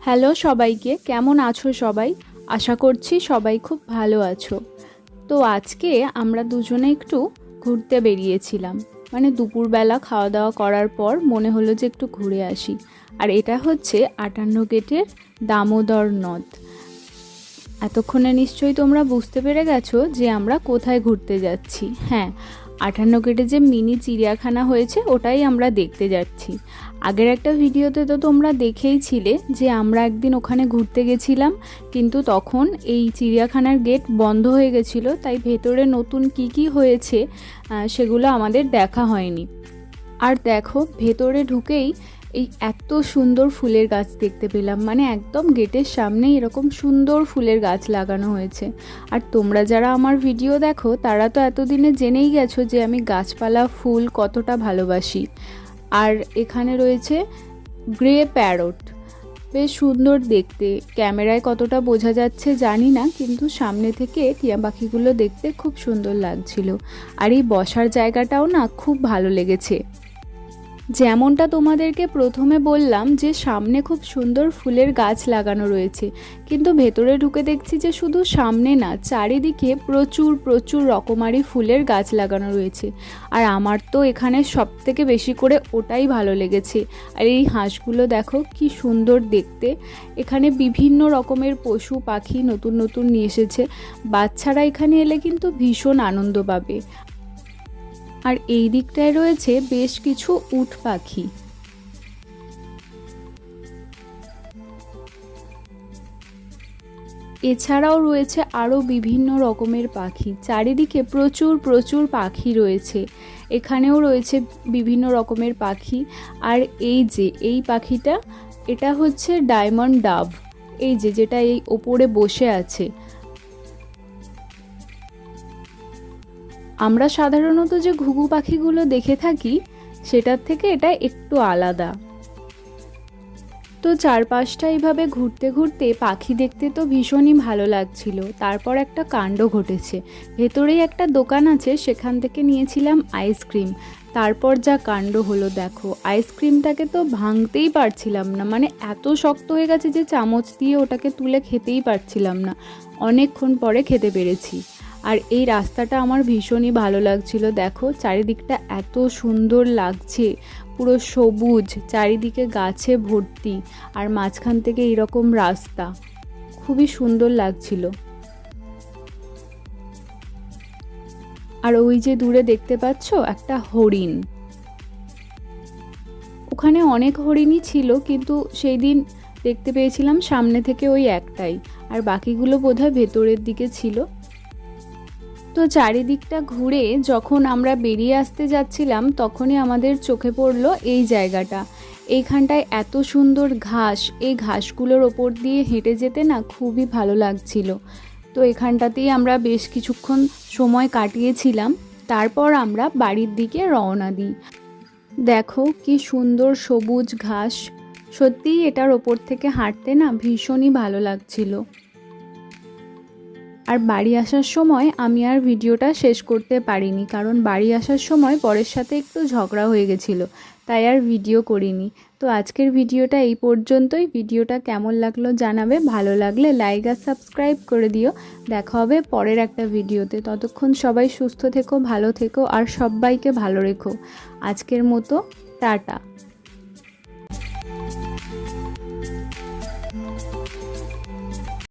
Hello সবাইকে, কেমন আছো সবাই? আশা করছি সবাই খুব ভালো আছো। তো আজকে আমরা দুজনে একটু ঘুরতে বেরিয়েছিলাম, মানে দুপুরবেলা খাওয়া দাওয়া করার পর মনে হলো যে একটু ঘুরে আসি। আর এটা হচ্ছে 58 গেটের দামোদর নদ। এতক্ষণে নিশ্চয়ই তোমরা বুঝতে পেরে গেছো যে আমরা কোথায় ঘুরতে যাচ্ছি। হ্যাঁ, 58 গেটে যে মিনি চিড়িয়াখানা হয়েছে ওটাই আমরা দেখতে যাচ্ছি। আগের একটা ভিডিওতে তো তোমরা দেখেইছিলে যে আমরা একদিন ওখানে ঘুরতে গেছিলাম, কিন্তু তখন এই চিড়িয়াখানার গেট বন্ধ হয়ে গেছিলো, তাই ভেতরে নতুন কি হয়েছে সেগুলো আমাদের দেখা হয়নি। আর দেখো, ভেতরে ঢুকেই এই এত সুন্দর ফুলের গাছ দেখতে পেলাম, মানে একদম গেটের সামনে এরকম সুন্দর ফুলের গাছ লাগানো হয়েছে। আর তোমরা যারা আমার ভিডিও দেখো তারা তো এতদিনে জেনেই গেছো যে আমি গাছপালা ফুল কতটা ভালোবাসি। আর এখানে রয়েছে গ্রে প্যারট, বেশ সুন্দর দেখতে। ক্যামেরায় কতটা বোঝা যাচ্ছে জানি না, কিন্তু সামনে থেকে টিয়া পাখিগুলো দেখতে খুব সুন্দর লাগছিল। আর এই বসার জায়গাটাও না খুব ভালো লেগেছে। যেমনটা তোমাদেরকে প্রথমে বললাম যে সামনে খুব সুন্দর ফুলের গাছ লাগানো রয়েছে, কিন্তু ভেতরে ঢুকে দেখছি যে শুধু সামনে না, চারিদিকে প্রচুর প্রচুর রকমারি ফুলের গাছ লাগানো রয়েছে। আর আমার তো এখানে সবথেকে বেশি করে ওটাই ভালো লেগেছে। আর এই হাঁসগুলো দেখো কি সুন্দর দেখতে। এখানে বিভিন্ন রকমের পশু পাখি নতুন নতুন নিয়ে এসেছে। বাচ্চারা এখানে এলে কিন্তু ভীষণ আনন্দ পাবে। আর এই দিকটায় রয়েছে বেশ কিছু উট পাখি। এছাড়াও রয়েছে আরও বিভিন্ন রকমের পাখি। চারিদিকে প্রচুর প্রচুর পাখি রয়েছে। এখানেও রয়েছে বিভিন্ন রকমের পাখি। আর এই যে এই পাখিটা, এটা হচ্ছে ডায়মন্ড ডাভ। এই যে যেটা এই ওপরে বসে আছে। আমরা সাধারণত যে ঘুঘু পাখিগুলো দেখে থাকি সেটার থেকে এটা একটু আলাদা। তো চারপাশটা এইভাবে ঘুরতে ঘুরতে পাখি দেখতে তো ভীষণই ভালো লাগছিল। তারপর একটা কাণ্ড ঘটেছে। ভেতরেই একটা দোকান আছে, সেখান থেকে নিয়েছিলাম আইসক্রিম। তারপর যা কাণ্ড হলো দেখো, আইসক্রিমটাকে তো ভাঙতেই পারছিলাম না, মানে এত শক্ত হয়ে গেছে যে চামচ দিয়ে ওটাকে তুলে খেতেই পারছিলাম না। অনেকক্ষণ পরে খেতে পেরেছি। আর এই রাস্তাটা আমার ভীষণই ভালো লাগছিল। দেখো চারিদিকটা এত সুন্দর লাগছে, পুরো সবুজ, চারিদিকে গাছে ভর্তি, আর মাঝখান থেকে এরকম রাস্তা, খুবই সুন্দর লাগছিল। আর ওই যে দূরে দেখতে পাচ্ছ একটা হরিণ। ওখানে অনেক হরিণই ছিল, কিন্তু সেই দিন দেখতে পেয়েছিলাম সামনে থেকে ওই একটাই, আর বাকিগুলো বোধহয় ভেতরের দিকে ছিল। তো চারিদিকটা ঘুরে যখন আমরা বেরিয়ে আসতে যাচ্ছিলাম তখনই আমাদের চোখে পড়লো এই জায়গাটা। এইখানটায় এত সুন্দর ঘাস, এই ঘাসগুলোর ওপর দিয়ে হেঁটে যেতে না খুবই ভালো লাগছিল। তো এখানটাতেই আমরা বেশ কিছুক্ষণ সময় কাটিয়েছিলাম। তারপর আমরা বাড়ির দিকে রওনা দিই। দেখো কি সুন্দর সবুজ ঘাস, সত্যিই এটার ওপর থেকে হাঁটতে না ভীষণই ভালো লাগছিল। আর বাড়ি আসার সময় আমি আর ভিডিওটা শেষ করতে পারিনি, কারণ বাড়ি আসার সময় বরের সাথে একটু ঝগড়া হয়ে গেছিলো, তাই আর ভিডিও করিনি। তো আজকের ভিডিওটা এই পর্যন্তই। ভিডিওটা কেমন লাগলো জানাবে, ভালো লাগলে লাইক আর সাবস্ক্রাইব করে দিও। দেখা হবে পরের একটা ভিডিওতে। ততক্ষণ সবাই সুস্থ থেকো, ভালো থেকো, আর সবাইকে ভালো রেখো। আজকের মতো টাটা।